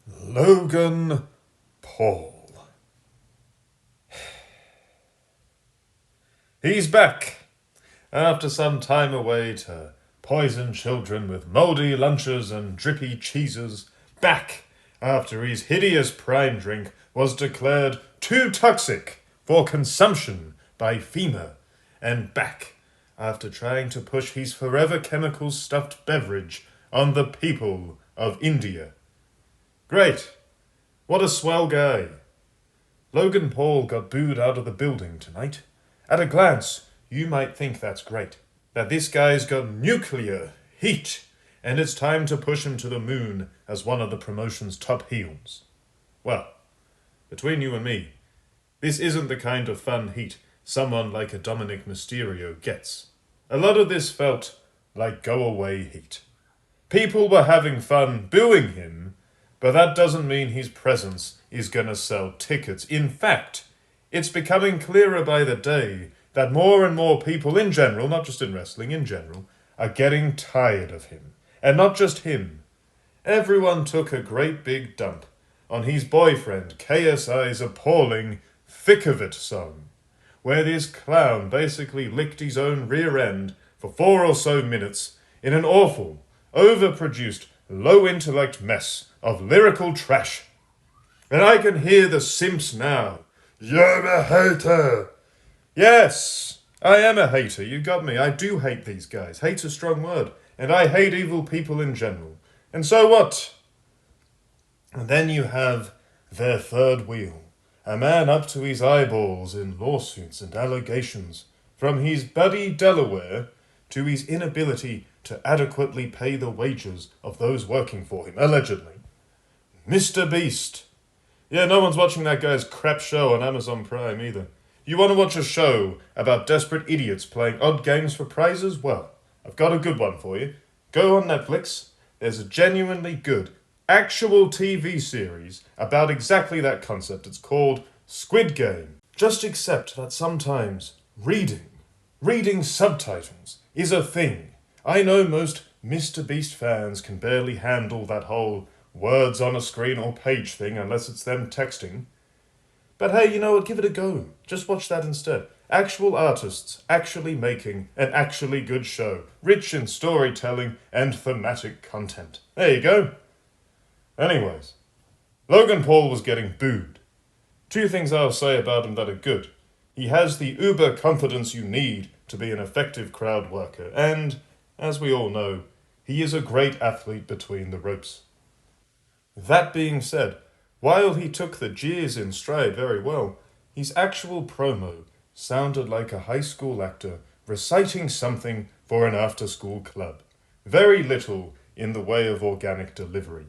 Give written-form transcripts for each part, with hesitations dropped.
Logan Paul. He's back after some time away to poison children with mouldy lunches and drippy cheeses. Back after his hideous prime drink was declared too toxic for consumption by FEMA. And back after trying to push his forever chemicals stuffed beverage on the people of India. Great. What a swell guy. Logan Paul got booed out of the building tonight. At a glance, you might think that's great. That this guy's got nuclear heat, and it's time to push him to the moon as one of the promotion's top heels. Well, between you and me, this isn't the kind of fun heat someone like a Dominic Mysterio gets. A lot of this felt like go-away heat. People were having fun booing him, but that doesn't mean his presence is gonna sell tickets. In fact, it's becoming clearer by the day that more and more people in general, not just in wrestling, in general, are getting tired of him. And not just him. Everyone took a great big dump on his boyfriend KSI's appalling Thick of It song, where this clown basically licked his own rear end for 4 or so minutes in an awful, overproduced, low-intellect mess of lyrical trash. And I can hear the simps now. You're a hater. Yes, I am a hater. You got me. I do hate these guys. Hate's a strong word. And I hate evil people in general. And so what? And then you have their third wheel. A man up to his eyeballs in lawsuits and allegations. From his buddy Delaware to his inability to adequately pay the wages of those working for him, allegedly. MrBeast. Yeah, no one's watching that guy's crap show on Amazon Prime either. You want to watch a show about desperate idiots playing odd games for prizes? Well, I've got a good one for you. Go on Netflix. There's a genuinely good, actual TV series about exactly that concept. It's called Squid Game. Just accept that sometimes reading subtitles is a thing. I know most MrBeast fans can barely handle that whole words on a screen or page thing unless it's them texting. But hey, you know what? Give it a go. Just watch that instead. Actual artists actually making an actually good show, rich in storytelling and thematic content. There you go. Anyways, Logan Paul was getting booed. 2 things I'll say about him that are good. He has the uber confidence you need to be an effective crowd worker, and, as we all know, he is a great athlete between the ropes. That being said, while he took the jeers in stride very well, his actual promo sounded like a high school actor reciting something for an after-school club. Very little in the way of organic delivery.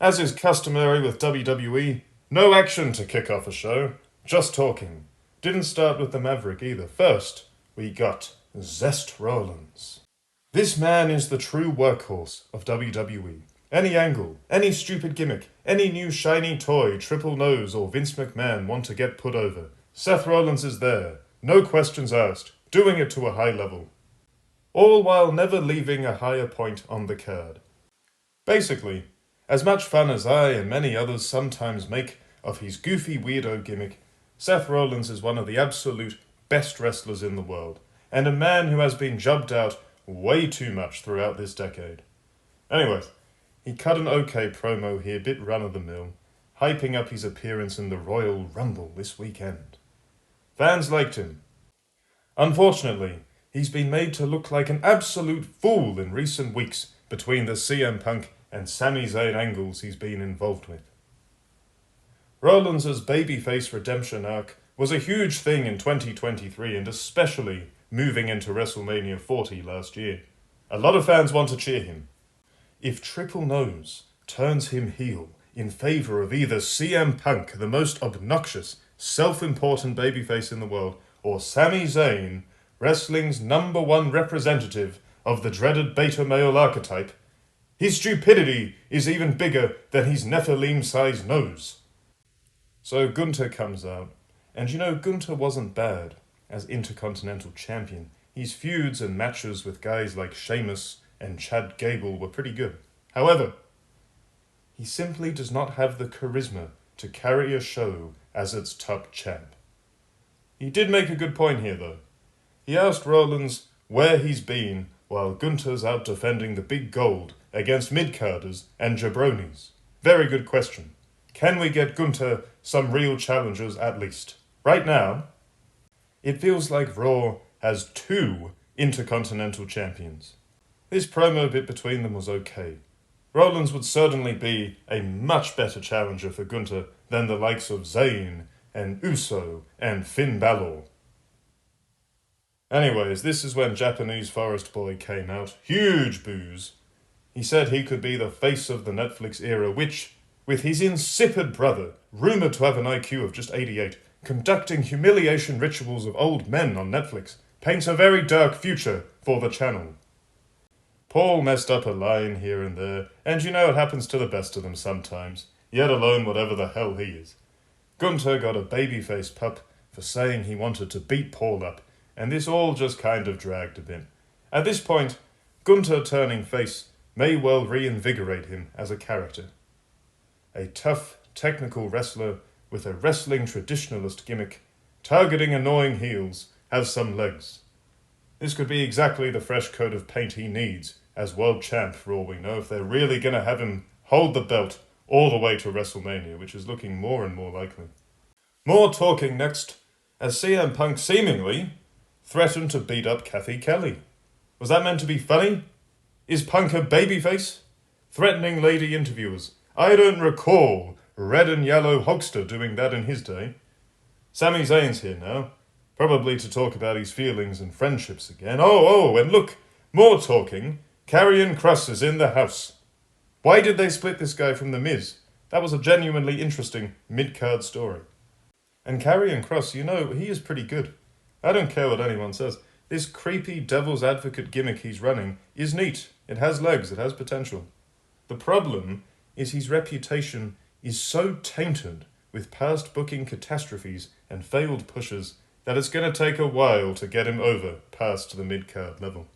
As is customary with WWE, no action to kick off a show, just talking. Didn't start with the Maverick either. First, we got Seth Rollins. This man is the true workhorse of WWE. Any angle, any stupid gimmick, any new shiny toy, triple nose, or Vince McMahon want to get put over. Seth Rollins is there, no questions asked, doing it to a high level. All while never leaving a higher point on the card. Basically, as much fun as I and many others sometimes make of his goofy weirdo gimmick, Seth Rollins is one of the absolute best wrestlers in the world, and a man who has been jubbed out way too much throughout this decade. Anyways, he cut an okay promo here, bit run-of-the-mill, hyping up his appearance in the Royal Rumble this weekend. Fans liked him. Unfortunately, he's been made to look like an absolute fool in recent weeks between the CM Punk and Sami Zayn angles he's been involved with. Rollins' babyface redemption arc was a huge thing in 2023 and especially moving into WrestleMania 40 last year. A lot of fans want to cheer him. If Triple Nose turns him heel in favor of either CM Punk, the most obnoxious, self-important babyface in the world, or Sami Zayn, wrestling's #1 representative of the dreaded beta male archetype, his stupidity is even bigger than his Nephilim-sized nose. So Gunther comes out, and you know Gunther wasn't bad as Intercontinental Champion. His feuds and matches with guys like Sheamus and Chad Gable were pretty good. However, He simply does not have the charisma to carry a show as its top champ. He did make a good point here, though. He asked Rollins where he's been while Gunther's out defending the big gold against mid-carders and jabronis. Very good question. Can we get Gunther some real challengers at least? Right now, it feels like Raw has 2 Intercontinental Champions. This promo bit between them was okay. Rollins would certainly be a much better challenger for Gunther than the likes of Zayn and Uso and Finn Balor. Anyways, this is when Japanese Forest Boy came out. Huge boos. He said he could be the face of the Netflix era, which, with his insipid brother, rumoured to have an IQ of just 88, conducting humiliation rituals of old men on Netflix, paints a very dark future for the channel. Paul messed up a line here and there, and you know it happens to the best of them sometimes, yet alone whatever the hell he is. Gunther got a babyface pup for saying he wanted to beat Paul up, and this all just kind of dragged a bit. At this point, Gunther turning face may well reinvigorate him as a character. A tough, technical wrestler with a wrestling traditionalist gimmick, targeting annoying heels, has some legs. This could be exactly the fresh coat of paint he needs as world champ for all we know, if they're really going to have him hold the belt all the way to WrestleMania, which is looking more and more likely. More talking next, as CM Punk seemingly threatened to beat up Kathy Kelly. Was that meant to be funny? Is Punk a babyface? Threatening lady interviewers. I don't recall Red and Yellow Hulkster doing that in his day. Sami Zayn's here now, probably to talk about his feelings and friendships again. Oh, and look, more talking. Karrion Kross is in the house. Why did they split this guy from The Miz? That was a genuinely interesting mid-card story. And Karrion Kross, you know, he is pretty good. I don't care what anyone says. This creepy devil's advocate gimmick he's running is neat. It has legs, it has potential. The problem is his reputation is so tainted with past booking catastrophes and failed pushes that it's going to take a while to get him over past the mid-card level.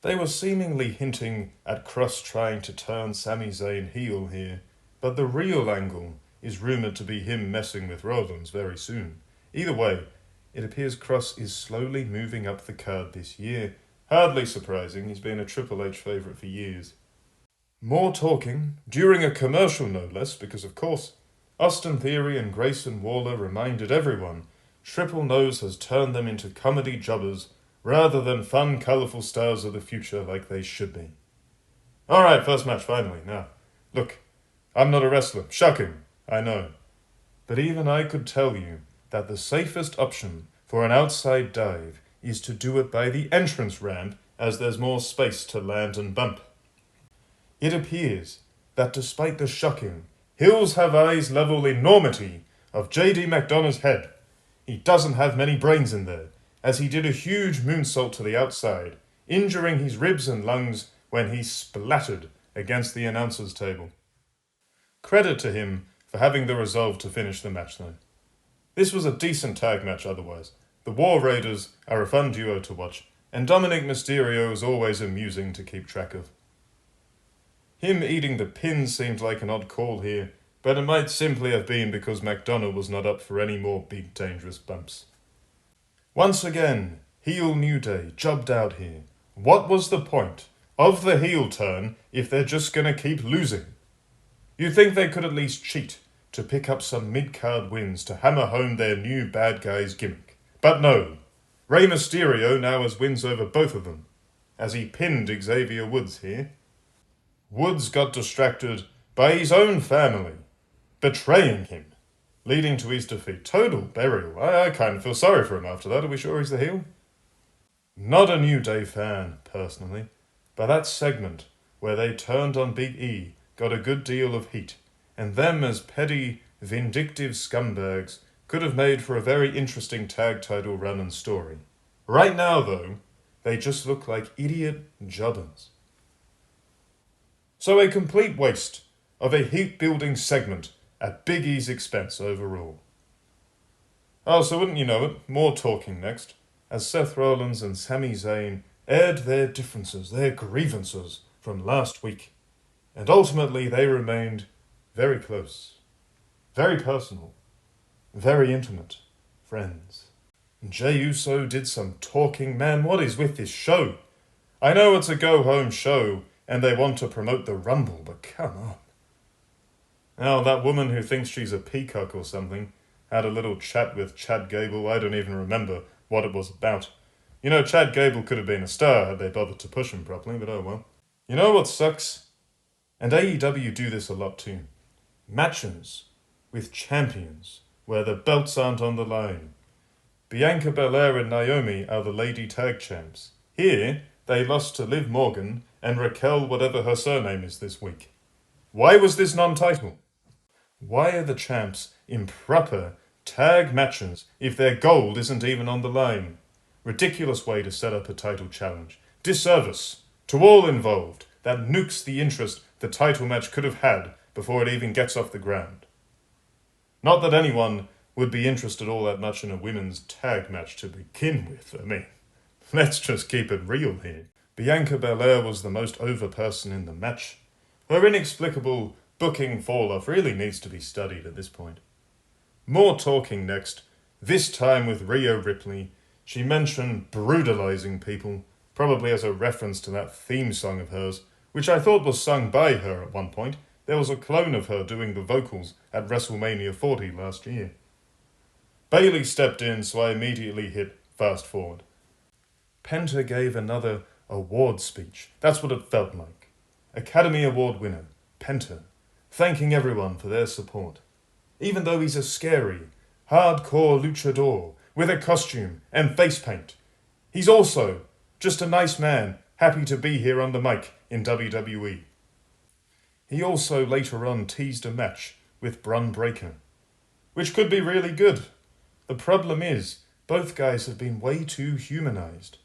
They were seemingly hinting at Kross trying to turn Sami Zayn heel here, but the real angle is rumoured to be him messing with Rollins very soon. Either way, it appears Kross is slowly moving up the card this year. Hardly surprising, he's been a Triple H favourite for years. More talking, during a commercial no less, because of course, Austin Theory and Grayson Waller reminded everyone Triple Nose has turned them into comedy jobbers rather than fun, colourful stars of the future like they should be. Alright, first match, finally. Now, look, I'm not a wrestler. Shocking, I know. But even I could tell you that the safest option for an outside dive is to do it by the entrance ramp, as there's more space to land and bump. It appears that despite the shocking Hills Have Eyes level enormity of J.D. McDonough's head, he doesn't have many brains in there, as he did a huge moonsault to the outside, injuring his ribs and lungs when he splattered against the announcer's table. Credit to him for having the resolve to finish the match, though. This was a decent tag match otherwise. The War Raiders are a fun duo to watch, and Dominic Mysterio is always amusing to keep track of. Him eating the pin seemed like an odd call here, but it might simply have been because McDonough was not up for any more big dangerous bumps. Once again, heel New Day jobbed out here. What was the point of the heel turn if they're just going to keep losing? You'd think they could at least cheat to pick up some mid-card wins to hammer home their new bad guys gimmick. But no, Rey Mysterio now has wins over both of them, as he pinned Xavier Woods here. Woods got distracted by his own family, betraying him, leading to his defeat. Total burial. I kind of feel sorry for him after that. Are we sure he's the heel? Not a New Day fan, personally, but that segment where they turned on Big E got a good deal of heat, and them as petty, vindictive scumbags could have made for a very interesting tag title run and story. Right now, though, they just look like idiot jobbers. So a complete waste of a heat-building segment at Big E's expense overall. Oh, so wouldn't you know it, more talking next, as Seth Rollins and Sami Zayn aired their differences, their grievances from last week. And ultimately they remained very close, very personal, very intimate friends. Jey Uso did some talking. Man, what is with this show? I know it's a go-home show and they want to promote the Rumble, but come on. Now, that woman who thinks she's a peacock or something had a little chat with Chad Gable. I don't even remember what it was about. You know, Chad Gable could have been a star had they bothered to push him properly, but oh well. You know what sucks? And AEW do this a lot too. Matches with champions where the belts aren't on the line. Bianca Belair and Naomi are the lady tag champs. Here, they lost to Liv Morgan and Raquel whatever her surname is this week. Why was this non-title? Why are the champs in proper tag matches if their gold isn't even on the line? Ridiculous way to set up a title challenge. Disservice to all involved. That nukes the interest the title match could have had before it even gets off the ground. Not that anyone would be interested all that much in a women's tag match to begin with. I mean, let's just keep it real here. Bianca Belair was the most over person in the match. Her inexplicable booking fall-off really needs to be studied at this point. More talking next, this time with Rhea Ripley. She mentioned brutalizing people, probably as a reference to that theme song of hers, which I thought was sung by her at one point. There was a clone of her doing the vocals at WrestleMania 40 last year. Bayley stepped in, so I immediately hit fast forward. Penter gave another award speech. That's what it felt like. Academy Award winner, Penter, thanking everyone for their support. Even though he's a scary, hardcore luchador with a costume and face paint, he's also just a nice man, happy to be here on the mic in WWE. He also later on teased a match with Bron Breakker, which could be really good. The problem is, both guys have been way too humanized.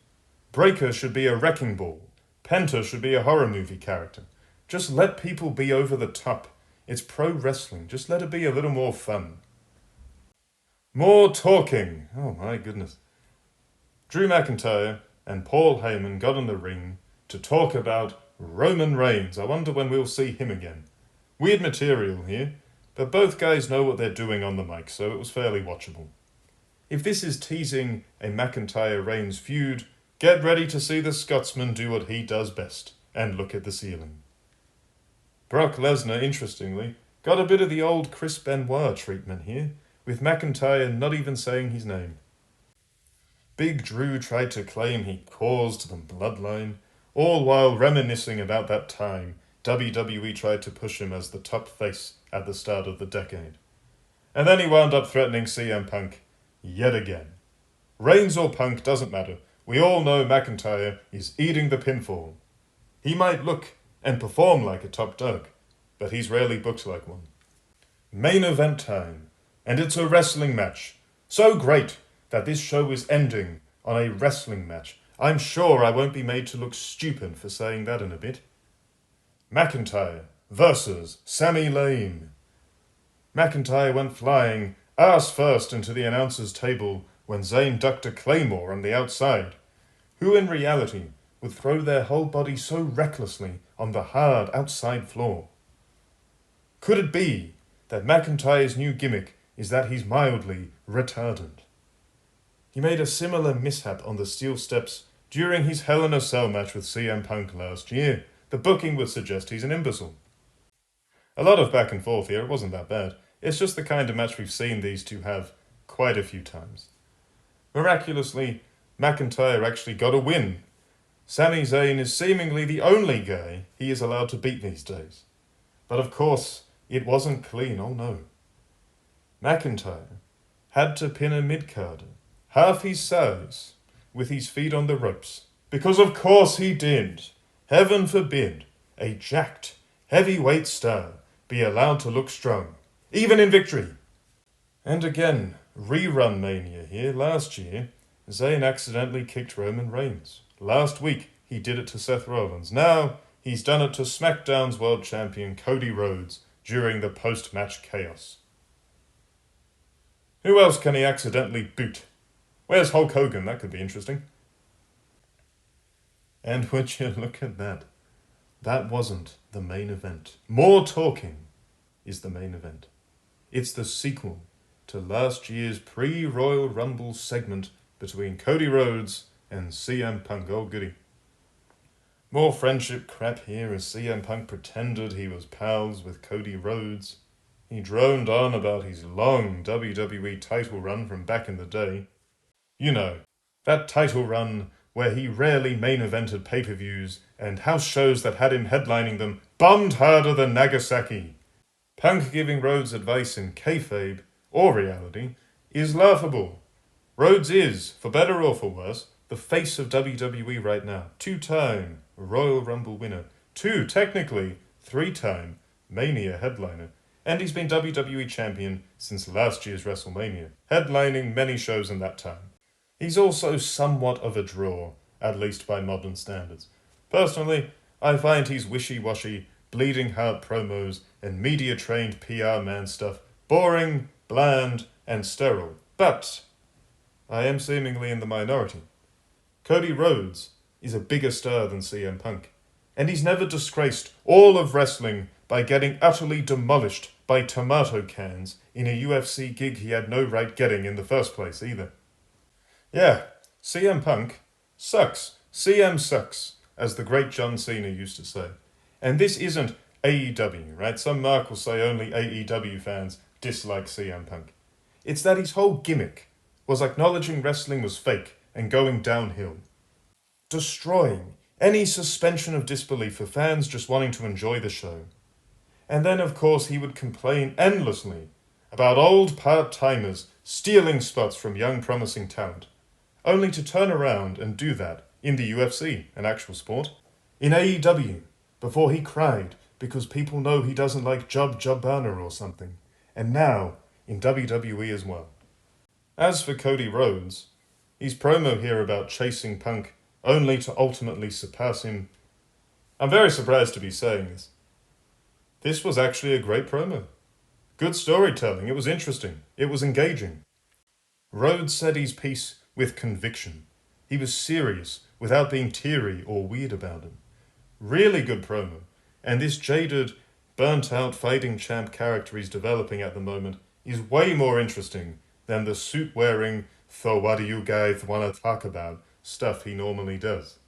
Breakker should be a wrecking ball. Penter should be a horror movie character. Just let people be over the top. It's pro wrestling. Just let it be a little more fun. More talking. Oh my goodness. Drew McIntyre and Paul Heyman got in the ring to talk about Roman Reigns. I wonder when we'll see him again. Weird material here, but both guys know what they're doing on the mic, so it was fairly watchable. If this is teasing a McIntyre-Reigns feud, get ready to see the Scotsman do what he does best, and look at the ceiling. Brock Lesnar, interestingly, got a bit of the old Chris Benoit treatment here, with McIntyre not even saying his name. Big Drew tried to claim he caused the bloodline, all while reminiscing about that time WWE tried to push him as the top face at the start of the decade. And then he wound up threatening CM Punk yet again. Reigns or Punk doesn't matter. We all know McIntyre is eating the pinfall. He might look and perform like a top dog, but he's rarely booked like one. Main event time, and it's a wrestling match. So great that this show is ending on a wrestling match. I'm sure I won't be made to look stupid for saying that in a bit. McIntyre versus Sami Zayn. McIntyre went flying ass first into the announcer's table when Zayn ducked a claymore on the outside. Who in reality would throw their whole body so recklessly on the hard outside floor? Could it be that McIntyre's new gimmick is that he's mildly retarded? He made a similar mishap on the steel steps during his Hell in a Cell match with CM Punk last year. The booking would suggest he's an imbecile. A lot of back and forth here, it wasn't that bad. It's just the kind of match we've seen these two have quite a few times. Miraculously, McIntyre actually got a win. Sami Zayn is seemingly the only guy he is allowed to beat these days. But of course, it wasn't clean, oh no. McIntyre had to pin a mid-carder, half his size, with his feet on the ropes. Because of course he did. Heaven forbid a jacked, heavyweight star be allowed to look strong, even in victory. And again, rerun mania here. Last year, Zayn accidentally kicked Roman Reigns. Last week, he did it to Seth Rollins. Now, he's done it to SmackDown's world champion Cody Rhodes during the post-match chaos. Who else can he accidentally boot? Where's Hulk Hogan? That could be interesting. And would you look at that? That wasn't the main event. More talking is the main event. It's the sequel to last year's pre-Royal Rumble segment between Cody Rhodes and CM Punk. Oh, goody. More friendship crap here as CM Punk pretended he was pals with Cody Rhodes. He droned on about his long WWE title run from back in the day. You know, that title run where he rarely main evented pay-per-views and house shows that had him headlining them bummed harder than Nagasaki. Punk giving Rhodes advice in kayfabe, or reality, is laughable. Rhodes is, for better or for worse, the face of WWE right now. 2-time Royal Rumble winner. Technically, 3-time Mania headliner. And he's been WWE champion since last year's WrestleMania, headlining many shows in that time. He's also somewhat of a draw, at least by modern standards. Personally, I find his wishy-washy, bleeding heart promos and media-trained PR man stuff boring, bland, and sterile. But I am seemingly in the minority. Cody Rhodes is a bigger star than CM Punk, and he's never disgraced all of wrestling by getting utterly demolished by tomato cans in a UFC gig he had no right getting in the first place either. Yeah, CM Punk sucks. CM sucks, as the great John Cena used to say. And this isn't AEW, right? Some mark will say only AEW fans dislike CM Punk. It's that his whole gimmick was acknowledging wrestling was fake and going downhill, destroying any suspension of disbelief for fans just wanting to enjoy the show. And then, of course, he would complain endlessly about old part-timers stealing spots from young promising talent, only to turn around and do that in the UFC, an actual sport, in AEW, before he cried because people know he doesn't like Job Banner or something, and now in WWE as well. As for Cody Rhodes, his promo here about chasing Punk only to ultimately surpass him, I'm very surprised to be saying this. This was actually a great promo. Good storytelling, it was interesting, it was engaging. Rhodes said his piece with conviction. He was serious without being teary or weird about it. Really good promo, and this jaded, burnt-out fighting champ character he's developing at the moment is way more interesting than the suit-wearing, "so what do you guys want to talk about" stuff he normally does.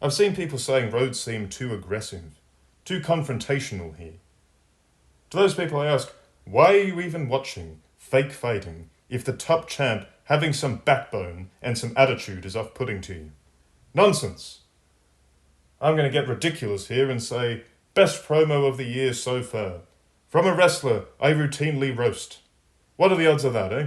I've seen people saying Rhodes seemed too aggressive, too confrontational here. To those people I ask, why are you even watching fake fighting if the top champ having some backbone and some attitude is off-putting to you? Nonsense. I'm going to get ridiculous here and say, best promo of the year so far. From a wrestler I routinely roast. What are the odds of that, eh?